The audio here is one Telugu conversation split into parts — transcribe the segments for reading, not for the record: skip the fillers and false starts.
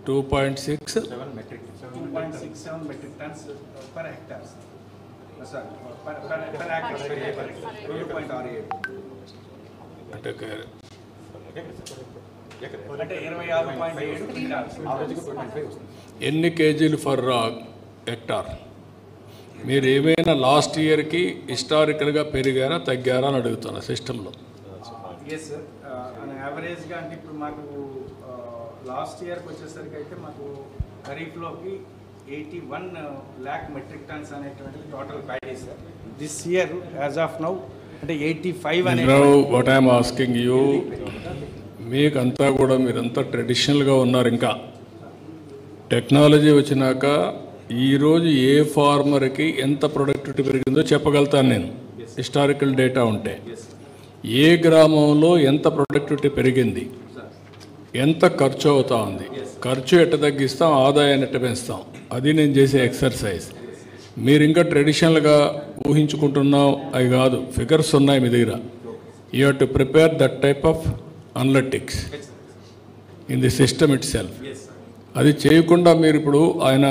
2.6 2.67 metric tons per hectare. Sorry, per acre. 2.68. అంటే అంటే 26.7 క్వింటాల్స్. ఎన్ని కేజీలు ఫర్ హెక్టార్? మీరు ఏమైనా లాస్ట్ ఇయర్కి హిస్టారికల్గా పెరిగారా తగ్గారా అని అడుగుతున్నా సిస్టంలో. ఎస్ సార్, యావరేజ్గా అంటే ఇప్పుడు మాకు లాస్ట్ ఇయర్కి వచ్చేసరికి అయితే మాకు ఖరీఫ్లోకి 81 lakh మెట్రిక్ టన్స్ అనేటువంటిది total paddy sir. This year as of now అంటే 85 వాట్ ఐఎమ్ ఆస్కింగ్ యూ, మీకంతా కూడా మీరంతా ట్రెడిషనల్గా ఉన్నారు. ఇంకా టెక్నాలజీ వచ్చినాక ఈరోజు ఏ ఫార్మర్కి ఎంత ప్రొడక్టివిటీ పెరిగిందో చెప్పగలుగుతాను నేను, హిస్టారికల్ డేటా ఉంటే. ఏ గ్రామంలో ఎంత ప్రొడక్టివిటీ పెరిగింది, ఎంత ఖర్చు అవుతా ఉంది, ఖర్చు ఎట్ట తగ్గిస్తాం, ఆదాయాన్ని ఎట్ట పెంచుతాం, అది నేను చేసే ఎక్సర్సైజ్. మీరు ఇంకా ట్రెడిషనల్గా ఊహించుకుంటున్నాం అవి కాదు, ఫిగర్స్ ఉన్నాయి మీ దగ్గర. You have to prepare that type of analytics in the system it self. అది చేయకుండా మీరు ఇప్పుడు ఆయన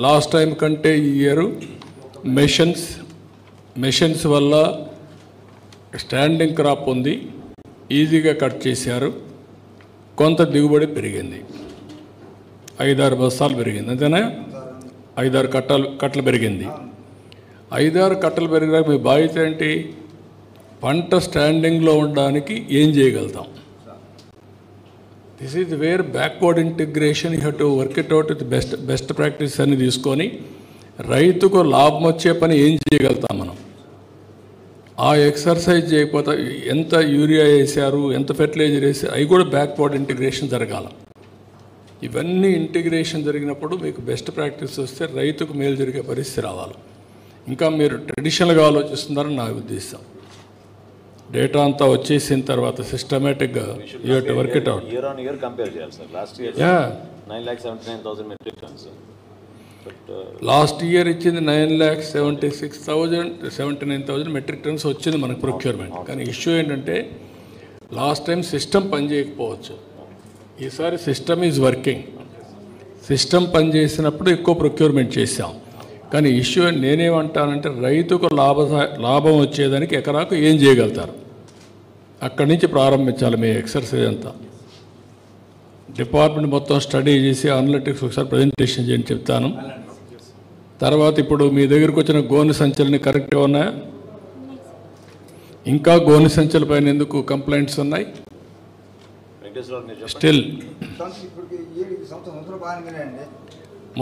లాస్ట్ టైం కంటే ఈ ఇయర్ మెషన్స్ వల్ల స్టాండింగ్ క్రాప్ ఉంది, ఈజీగా కట్ చేశారు, కొంత దిగుబడి పెరిగింది, 5-6 బస్తాలు పెరిగింది, అంతేనా? 5-6 కట్టలు పెరిగింది. 5-6 కట్టలు పెరిగినాక మీ బాధ్యత ఏంటి? పంట స్టాండింగ్లో ఉండడానికి ఏం చేయగలుగుతాం? This is where backward integration you have to work it out with best practice అని తీసుకొని రైతుకు లాభం వచ్చే పని ఏం చేయగలుగుతాం మనం. ఆ ఎక్సర్సైజ్ చేయకపోతే ఎంత యూరియా వేసారు, ఎంత ఫెర్టిలైజర్ వేసారు, అవి కూడా బ్యాక్వర్డ్ ఇంటిగ్రేషన్ జరగాలి. ఇవన్నీ ఇంటిగ్రేషన్ జరిగినప్పుడు మీకు బెస్ట్ ప్రాక్టీస్ వస్తే రైతుకు మేలు జరిగే పరిస్థితి రావాలి. ఇంకా మీరు ట్రెడిషనల్గా ఆలోచిస్తున్నారని నా ఉద్దేశం. డేటా అంతా వచ్చేసిన తర్వాత సిస్టమేటిక్గా you have to work it out. Year on year compare చేయాలి sir. Last year 9,79,000 metric tons. Last year ఇచ్చింది 9,76,000 మెట్రిక్ టన్స్ వచ్చింది మనకు ప్రొక్యూర్మెంట్. కానీ ఇష్యూ ఏంటంటే లాస్ట్ టైం సిస్టమ్ పనిచేయకపోవచ్చు, ఈసారి సిస్టమ్ ఈజ్ వర్కింగ్. సిస్టమ్ పనిచేసినప్పుడు ఎక్కువ ప్రొక్యూర్మెంట్ చేశాం. కానీ ఇష్యూ నేనేమంటానంటే రైతుకు లాభం వచ్చేదానికి ఎకరాకు ఏం చేయగలుగుతారు, అక్కడి నుంచి ప్రారంభించాలి మీ ఎక్సర్సైజ్ అంతా. డిపార్ట్మెంట్ మొత్తం స్టడీ చేసి అనలిటిక్స్ ఒకసారి ప్రజెంటేషన్ చేయని చెప్తాను. తర్వాత ఇప్పుడు మీ దగ్గరికి వచ్చిన గోనె సంచులని కరెక్ట్గా ఉన్నాయా? ఇంకా గోనె సంచుల పైన ఎందుకు కంప్లైంట్స్ ఉన్నాయి? స్టిల్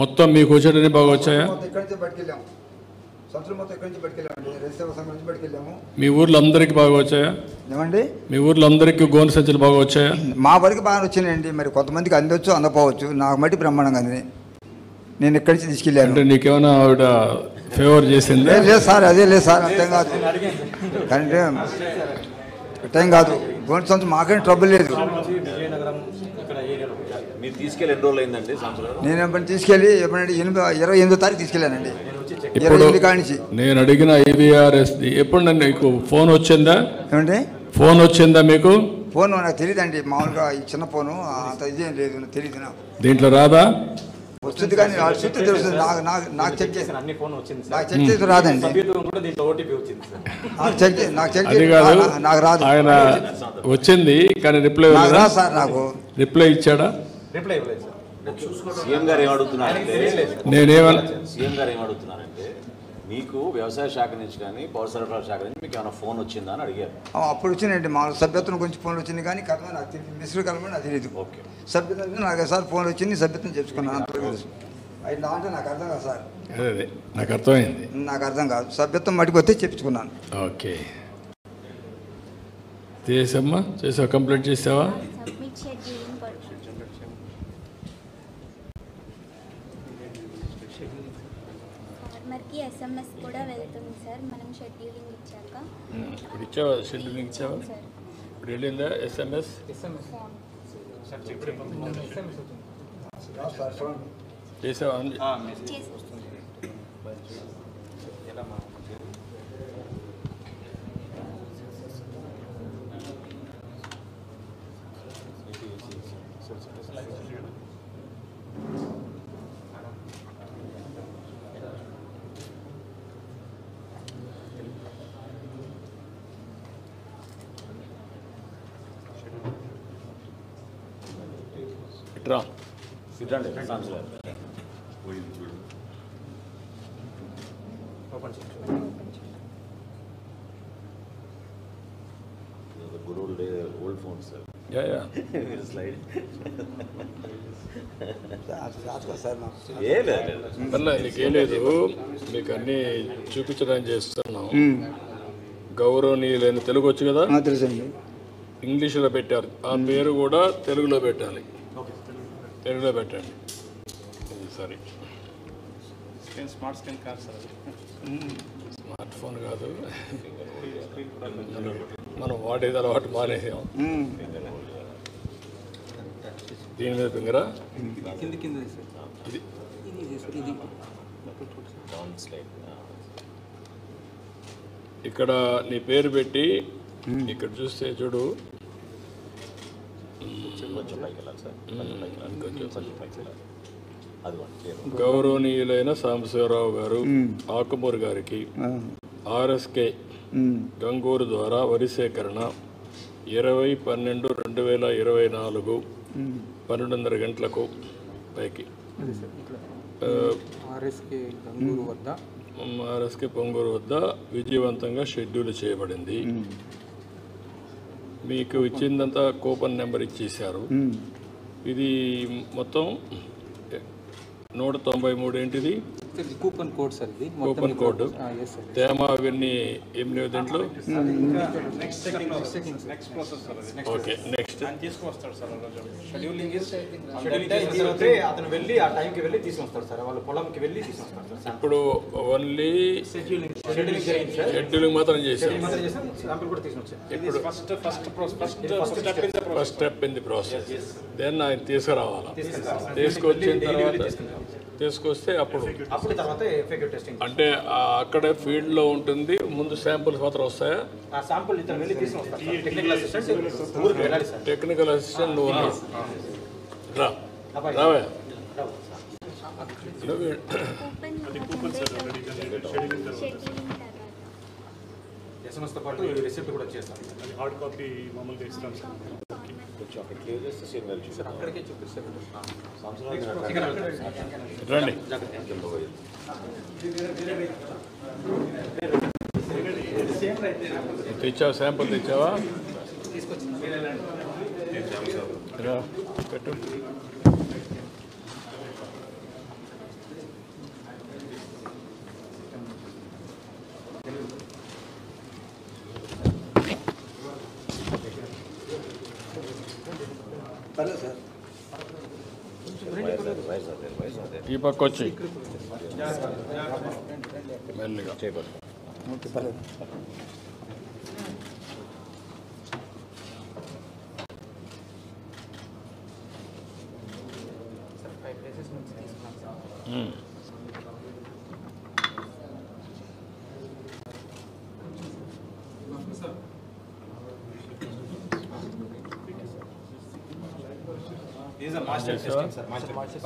మొత్తం మీకు వచ్చేటన్నీ బాగా వచ్చాయా? మీ ఊర్లో అందరికీ బాగా వచ్చాయా? ఏమండి, మీ ఊర్లో అందరికీ గోనె సంచులు బాగా వచ్చాయా? మా వరకు బాగా వచ్చినాయండి. మరి కొంతమందికి అందొచ్చు అందపోవచ్చు. నాకు మట్టి బ్రహ్మాండంగా అంది. నేను ఇక్కడి నుంచి తీసుకెళ్ళాను. అంటే నీకేమైనా ఆవిడ ఫేవర్ చేసింది? లేదు సార్, అదే లేదు సార్, అర్థం కాదు. అంటే అర్థం కాదు, గోనె సంచులు మాకేం ట్రబుల్ లేదు. మీరు తీసుకెళ్ళి ఎన్ని రోజులు అయిందండి సంవత్సరం? నేను ఎప్పుడు తీసుకెళ్ళి ఎప్పుడంటే 28వ తారీఖు తీసుకెళ్ళానండి. ఇప్పుడు నేను అడిగిన IVRS ఎప్పుడు నీకు ఫోన్ వచ్చిందా? ఏమంటే ఫోన్ వచ్చిందా మీకు? ఫోన్ నాకు తెలియదండి, మామూలుగా ఈ చిన్న ఫోను అంత ఇదేం లేదు, నాకు తెలియదు. నాకు దీంట్లో రాదా? వస్తుంది కానీ చుట్టూ తెలుస్తుంది. నాకు చెక్ చేసి నాకు చెక్ చేసి రాదండి. అది కాదు, ఆయన వచ్చింది కానీ రిప్లై రాదు సార్. నాకు రిప్లై ఇచ్చాడా? సీఎం గారు ఏమడుగుతున్నారంటే మీకు వ్యవసాయ శాఖ నుంచి కానీ పౌర సరఫరా శాఖ నుంచి మీకు ఏమైనా ఫోన్ వచ్చిందా అని అడిగారు. అప్పుడు వచ్చినాయండి, మా సభ్యత్వం గురించి ఫోన్ వచ్చింది కానీ కథ నాకు తెలియదు, మిస్టర్ కలమని నాకు తెలియదు. ఓకే, సభ్యత్వం నాకు సార్ ఫోన్ వచ్చింది, సభ్యత్వం చేసుకున్నాను. అయితే అంటే నాకు అర్థం కాదు సార్. అదే నాకు అర్థమైంది. నాకు అర్థం కాదు, సభ్యత్వం మటుకు వస్తే చెప్పించుకున్నాను. ఓకే, చేసామ్మా, చేసావా? కంప్లీట్ చేసావా? SMS కూడా వెళ్తుంది సార్, మనం షెడ్యూలింగ్ ఇచ్చాక. ఇప్పుడు ఇచ్చావా? షెడ్యూలింగ్ ఇచ్చావా? ఇప్పుడు వెళ్ళిందా SMS? చేసావా? ఇట్రా ఇదండి సాంసరావు good old phone sir yeah slide sir నాకు ఏ లేదు పర్లేదు నీకేం లేదు మీకు అన్నీ చూపించడానికి చేస్తున్నాం గౌరవనీయులైన తెలుగు వచ్చు కదా తెలుసండి. ఇంగ్లీష్లో పెట్టారు ఆ పేరు కూడా తెలుగులో పెట్టాలి తెలుగులో పెట్టండి ఇది సరే స్మార్ట్ స్క్రీన్ కాదు సార్ స్మార్ట్ ఫోన్ కాదు మనం వాడేది అలవాటు మానేసాం దీని మీద ఫింగరా కింద ఇది డౌన్ స్లైడ్ ఇక్కడ నీ పేరు పెట్టి ఇక్కడ చూస్తే చూడు కొంచెం పైకి వెళ్ళాలి సార్ కొంచెం పైకి వెళ్ళాలి కొంచెం పైకి వెళ్ళాలి అది క్లియర్ గౌరవనీయులైన సాంబశివరావు గారు ఆకుమూరు గారికి ఆర్ఎస్కే గంగూరు ద్వారా వరి సేకరణ 20/12/2024 12:30 గంటలకు పైకి ఆర్ఎస్కే పొంగూరు వద్ద విజయవంతంగా షెడ్యూల్ చేయబడింది. మీకు ఇచ్చిందంతా కూపన్ నెంబర్ ఇచ్చేశారు. ఇది మొత్తం 193 ఏంటిది కూపన్ కోడ్ సార్ ఇది కూపన్ కోడ్ తేమ అవన్నీ ఏం లేవు దీంట్లో. ఓకే నెక్స్ట్ తీసుకొస్తాడు సార్ షెడ్యూలింగ్ అతను వెళ్ళి ఆ టైంకి వెళ్ళి తీసుకొస్తాడు సార్ వాళ్ళ పొలంకి వెళ్ళి తీసుకొస్తాడు సార్. ఇప్పుడు ఓన్లీ షెడ్యూలింగ్ మాత్రం చేశారు. ఇప్పుడు first step in the process then ఆయన తీసుకురావాలి. తీసుకొచ్చిన తర్వాత తీసుకొస్తే అప్పుడు తర్వాత ఎఫెక్టివ్ టెస్టింగ్ అంటే అక్కడే ఫీల్డ్లో ఉంటుంది. ముందు శాంపుల్స్ మాత్రం వస్తాయా? ఆ శాంపుల్ ఇతను వెళ్ళి తీసుకొస్తాడు టెక్నికల్ అసిస్టెంట్ ఊరికి వెళ్ళాలి సార్. టెక్నికల్ అసిస్టెంట్ నువ్వు రావే ఎస్ఎంఎస్తో పాటు రిసిప్ట్ కూడా వచ్చేస్తాం. హార్డ్ కాపీ మామూలుగా ఇస్తాం సార్. కొంచెం అక్కడ క్లియర్ చేస్తే సేమ్ వెళ్ళి చూసారు అక్కడికే చూపిస్తాం. రండి. తెచ్చావా? శాంపుల్ తెచ్చావా? రా, పెట్టు. పర్లేదు సార్. వైస్ అదే ఈ పక్క వచ్చి మెల్లిగా చేయబడి ఓకే పర్లేదు.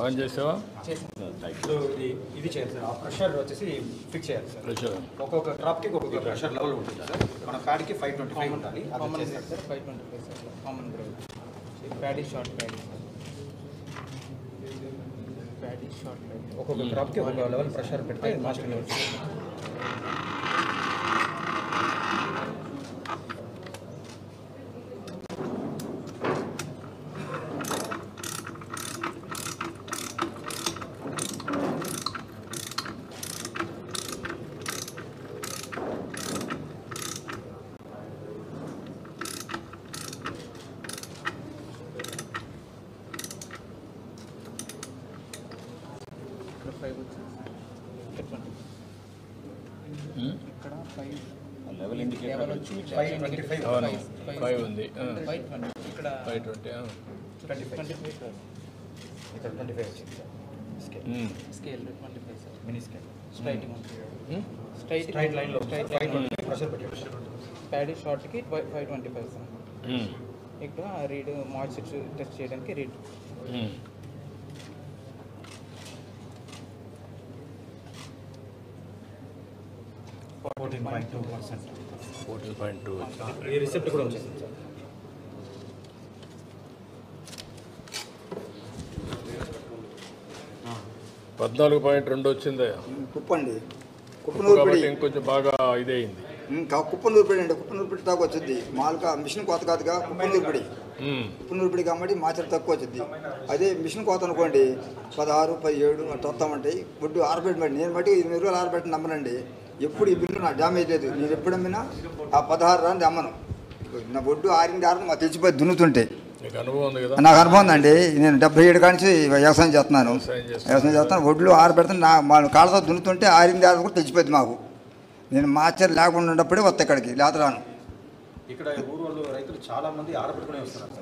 ఆన్ చేసావా? ఇది చేయాలి సార్. ఆ ప్రెషర్ వచ్చేసి ఫిక్స్ చేయాలి సార్. ప్రెషర్ ఒక్కొక్క డ్రాప్కి ఒక్కొక్క ప్రెషర్ లెవెల్ ఉంటుంది సార్. మన ప్యాడ్కి 525 ఉండాలి. Common sir 525 sir common drive paddy short ఒక్కొక్క డ్రాప్కి ఒక లెవెల్ ప్రెషర్ పెడితే మాస్టర్ లెవెల్. ఇక్కడ 5 లెవెల్ ఇండికేటర్ చూపించాలి 525 అవును 5 ఉంది. 520 ఇక్కడ 520 25 ఇక్కడ 25 వచ్చింది సార్. Scale 25 sir mini scale straight లైన్లో 525 ప్రెషర్ పెట్టాడు. ప్యాడీ షార్ట్కి 525 సార్. ఇక్కడ రీడ్ మాయిశ్చర్ టెస్ట్ చేయడానికి రీడ్ 14.2%. 14.2 ఈ రిసిప్ట్ కూడా వచ్చేసింది సార్. 14.2 వచ్చిందా? కుప్పండి, కుప్పనూరుపడి కాబట్టి ఇంకొంచెం బాగా ఇదే అయింది. కుప్పనూరుపడి అండి. కుప్పనూరుపడి తక్కువ వచ్చింది. మామూలుగా మిషన్ కోత కాదుగా కుప్పనూరుపడి. కుప్పనూరుపడి కాబట్టి మాచర్ తక్కువ వచ్చింది. అదే మిషన్ కోత అనుకోండి 16, 17 అట్లా వస్తామంటాయి. ఒడ్డు ఆరబెట్టమండి. నేను బట్టి 20 రోజులు ఆరబెట్టి నమ్మనండి. ఎప్పుడు ఈ బిల్లు నాకు డ్యామేజ్ లేదు. నేను ఎప్పుడు అమ్మినా ఆ 16 రాని అమ్మను. నా ఒడ్డు ఆరింది మా తెచ్చిపోయి దున్నుతుంటే నీకు అనుభవం ఉంది కదా? నాకు అనుభవం ఉందండి. నేను 77 కానించి వ్యవసాయం చేస్తున్నాను. ఒడ్లు ఆరబెడతాను. మా కాళ్ళతో దున్నుతుంటే ఆరింది కూడా తెచ్చిపోయింది మాకు. నేను మాచర్ లేకుండా ఉన్నప్పుడే వస్తా ఇక్కడికి, లేత రాను. ఇక్కడ ఊరు వాళ్ళు రైతులు చాలా మంది ఆరబెట్టుకునే వస్తున్నారు.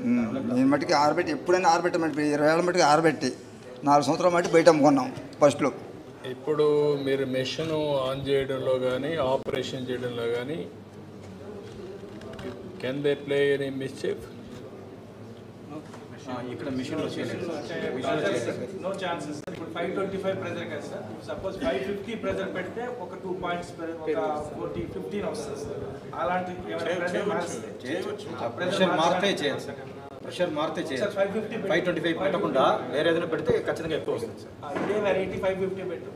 నేను మట్టికి ఆరబెట్టి ఎప్పుడైనా ఆరబెట్టమంటే 20 ఏళ్ళ మట్టికి ఆరబెట్టి 4 సంవత్సరాల మట్టి బయట అమ్ముకున్నాం ఫస్ట్లో. ఇప్పుడు మీరు మెషిన్ ఆన్ చేయడంలో కానీ ఆపరేషన్ చేయడంలో కానీ can they play any mischief? ఇక్కడ మిషన్లో చేయలేదు. No chances. ఇప్పుడు 525 ప్రెజర్ కదా సార్. సపోజ్ 550 ప్రెజర్ పెడితే ఒక 2 పాయింట్స్ ఒక 40, 15 వస్తుంది సార్. అలాంటి ప్రెషర్ మారితే చేయాలి సార్. ప్రెషర్ మారితే చేయాలి. 525 పెట్టకుండా వేరే ఏదైనా పెడితే ఖచ్చితంగా ఎక్కువ వస్తుంది సార్. ఇదే వెరైటీ 550 పెట్టు.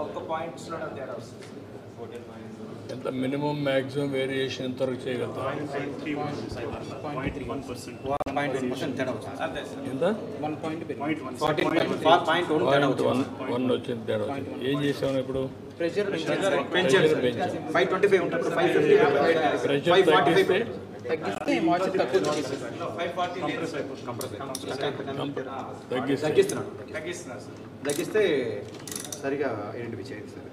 ఒక్క పాయింట్స్లో తేడా వస్తుంది. ఎంత మినిమం మ్యాక్సిమం వేరియేషన్ ఎంతవరకు చేయగలుగుతాం? 0.1% తేడా వస్తుంది. అంతే సార్. ఎంత? 1.1 వచ్చింది తేడా వచ్చింది. ఏం చేసాము ఇప్పుడు? ప్రెషర్ పెంచారు. 525 ఉంటుంది 550 ప్రెషర్ తగ్గిస్తే తగ్గిస్తే మాయిశ్చర్ తక్కువ వచ్చేసి 540 తగ్గిస్తున్నారు సార్. తగ్గిస్తే సరిగా ఐడెంటిఫై చేయండి సార్.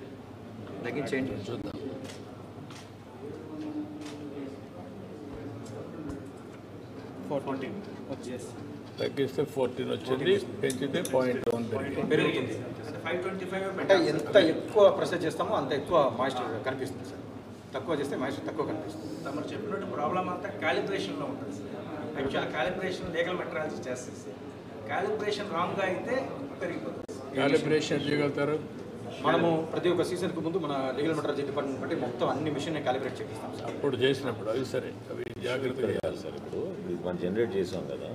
తగ్గించేయండి చూద్దాం. తగ్గిస్తే 14 వచ్చింది, పెంచితే 0.1 పెరిగింది. 525 అంటే ఎంత ఎక్కువ ప్రెషర్ చేస్తామో అంత ఎక్కువ మాయిశ్చర్ కనిపిస్తుంది సార్. తక్కువ చేస్తే మాయిశ్చర్ తక్కువ కనిపిస్తుంది. తమరు చెప్పినట్టు ప్రాబ్లం అంతా క్యాలిబ్రేషన్లో ఉంటుంది sir. Actual calibration legal metrology చేస్తుంది సార్. క్యాలిబ్రేషన్ రాంగ్గా అయితే పెరిగిపోతుంది. క్యాలిబ్రేషన్ చేయగలుగుతారు. మనము ప్రతి ఒక్క సీజన్కి ముందు మన లీగల్ మెట్రాలజీ డిపార్ట్మెంట్ బట్టి మొత్తం అన్ని మిషన్ క్యాలిబ్రేట్ చేపిస్తాం సార్. అప్పుడు చేసినప్పుడు అవి సరే, అవి జాగ్రత్తగా చేయాలి సార్. ఇప్పుడు మనం జనరేట్ చేసాం కదా,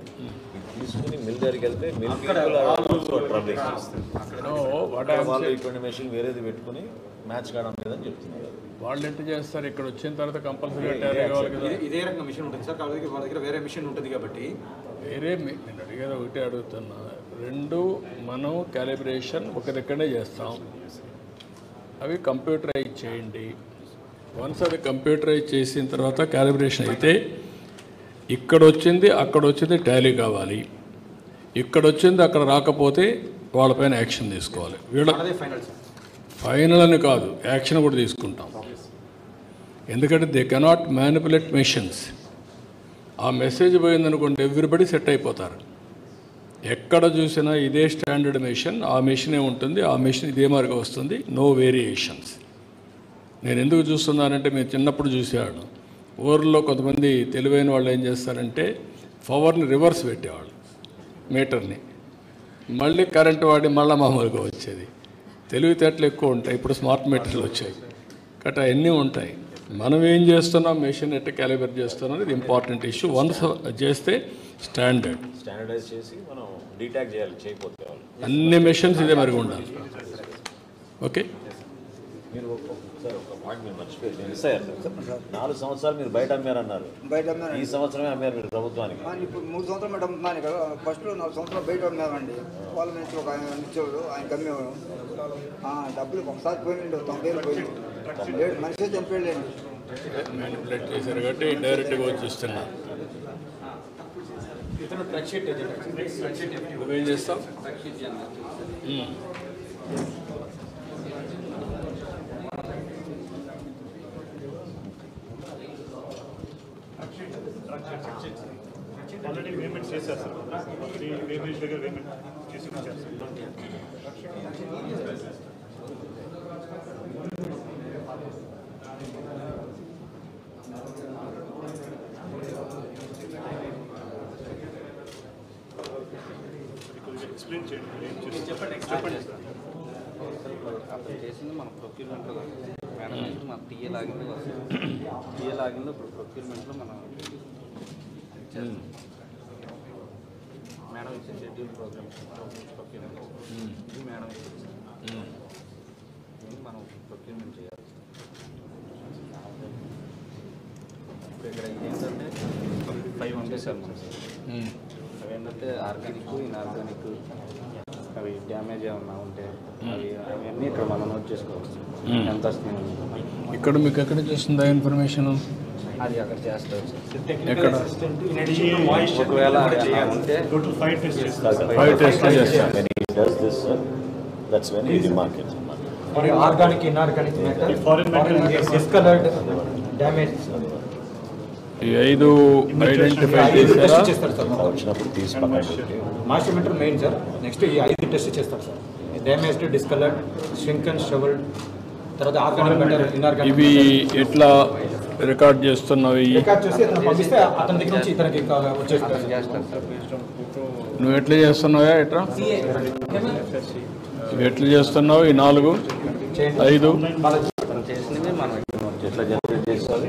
ఇది తీసుకుని మిల్ దగ్గరికి వెళ్తే మిల్ వాళ్ళు ఇటువంటి మెషిన్ వేరేది పెట్టుకుని మ్యాచ్ కావడం లేదని చెప్తున్నారు. వాళ్ళు ఎంత చేస్తారు? ఇక్కడ వచ్చిన తర్వాత కంపల్సరీ టాలీ కావాలి కదా. ఇదే రకంగా మిషన్ ఉంటుంది సార్. కాబట్టి వాళ్ళ దగ్గర వేరే మిషన్ ఉంటుంది కాబట్టి వేరే నేను అడిగేది ఒకటే అడుగుతున్నా. రెండు మనం క్యాలిబ్రేషన్ ఒక దగ్గరనే చేస్తాం. అవి కంప్యూటరైజ్ చేయండి. వన్స్ అది కంప్యూటరైజ్ చేసిన తర్వాత క్యాలిబ్రేషన్ అయితే ఇక్కడ వచ్చింది అక్కడ వచ్చింది టాలీ కావాలి. ఇక్కడ వచ్చింది అక్కడ రాకపోతే వాళ్ళపైన యాక్షన్ తీసుకోవాలి. వీళ్ళ ఫైనల్ అని కాదు, యాక్షన్ కూడా తీసుకుంటాం. ఎందుకంటే దే కెనాట్ మ్యానిపులేట్ మెషిన్స్. ఆ మెసేజ్ పోయిందనుకోండి ఎవ్రీబడి సెట్ అయిపోతారు. ఎక్కడ చూసినా ఇదే స్టాండర్డ్ మెషిన్, ఆ మెషినే ఉంటుంది, ఆ మెషిన్ ఇదే మార్గం వస్తుంది, నో వేరియేషన్స్. నేను ఎందుకు చూస్తున్నానంటే మీరు చిన్నప్పుడు చూసేవాడు. ఊర్లో కొంతమంది తెలివైన వాళ్ళు ఏం చేస్తారంటే పవర్ని రివర్స్ పెట్టేవాళ్ళు, మీటర్ని. మళ్ళీ కరెంటు వాడి మళ్ళీ మామూలుగా వచ్చేది. తెలివితేటలు ఎక్కువ ఉంటాయి. ఇప్పుడు స్మార్ట్ మీటర్లు వచ్చాయి కాబట్టి అవన్నీ ఉంటాయి. మనం ఏం చేస్తున్నాం, మెషిన్ ఎట్లా క్యాలిబ్రేట్ చేస్తున్నాం ఇది ఇంపార్టెంట్ ఇష్యూ. వన్స్ చేస్తే స్టాండర్డైజ్ చేసి మనం డీటాక్ చేయాలి. చేయకపోతే వాళ్ళు అన్ని మెషిన్స్ ఇదే మరి ఉండాలి. ఓకే, మీరు సార్ ఒక పాయింట్ మీరు మర్చిపోయారు. నేను ఇస్తాను సార్. 4 సంవత్సరాలు మీరు బయట అమ్మారన్నారు. బయట అమ్మాను. ఈ సంవత్సరమే అమ్మారు మీరు ప్రభుత్వానికి. ఇప్పుడు 3 సంవత్సరాలు బయట అమ్ముతున్నాను కదా. ఫస్ట్లో 4 సంవత్సరాలు బయట అమ్మామండి. వాళ్ళ నుంచి ఒక ఆయన ఇచ్చేవాడు, ఆయన అమ్మేవాడు. డబ్బులు ఒకసారి పోయిండు, 90,000 పోయింది. మనిషి చనిపోయాడు. మ్యానిపులేట్ చేశారు కాబట్టి డైరెక్ట్గా వచ్చేస్తున్నా. నువ్వేం చేస్తావు? ఆల్రెడీ పేమెంట్ చేశారు సార్. వేరేజ్ దగ్గర పేమెంట్ చేసి వచ్చారు సార్. ఎక్స్ప్లెయిన్ చేయండి. చెప్పండి సార్. అప్పుడు చేసింది మన ప్రొక్యూర్మెంట్లో మేనేజ్మెంట్ మన టీఏ లాగిన్లో వస్తుంది. టీఏ లాగిన్లో ఇప్పుడు ప్రొక్యూర్మెంట్లో మనం ఇచ్చారు మేడం ఇచ్చే షెడ్యూల్ ప్రోగ్రామ్ ప్రొక్యూర్మెంట్ ఇది మేడం ఇచ్చింది ఇది మనం ప్రొక్యూర్మెంట్ చేయాలి. ఇప్పుడు ఇక్కడ ఏంటంటే 5 ఉంటాయి సార్ మనకి. అవి ఏంటంటే ఆర్గానిక్ ఇన్ఆర్గానిక్ అవి డ్యామేజ్ ఏమన్నా ఉంటే అవన్నీ ఇక్కడ మనం నోట్ చేసుకోవచ్చు. ఎంత వస్తుంది ఇక్కడ మీకు ఎక్కడ చేస్తుందా ఇన్ఫర్మేషన్? అది అక్కడ చేస్తారు సార్. ఎక్కడ? ఒకవేళ ఉంటే టోటల్ 5 టెస్ట్ చేస్తారు. 5 టెస్ట్ చేస్తారు. When he does this, sir, that's when he demarcates. Organic inorganic foreign material discoloured damage ఈ 5 ఐడెంటిఫై చేశారా? చేస్తారు సార్. వచ్చినప్పుడు తీసి పక్కన పెట్టి master meter main sir. Next ఈ 5 టెస్ట్ చేస్తారు sir. Damaged, discoloured, shrink and shrivelled, తర్వాత ఆర్గానిక్ మెటర్, ఇన్ఆర్గానిక్. ఇవి ఎట్లా రికార్డ్ చేస్తున్నవి? రికార్డ్ చేసి అతను పంపిస్తే అతని దగ్గర నుంచి ఇతనికి వచ్చేస్తారు. చేస్తారు సార్. నువ్వు ఎట్లా చేస్తున్నావా? ఎట్లా ఇవి ఎట్లా చేస్తున్నావు? ఈ 4 5 మనం చేసినవి మనం ఎట్లా జనరేట్ చేస్తాం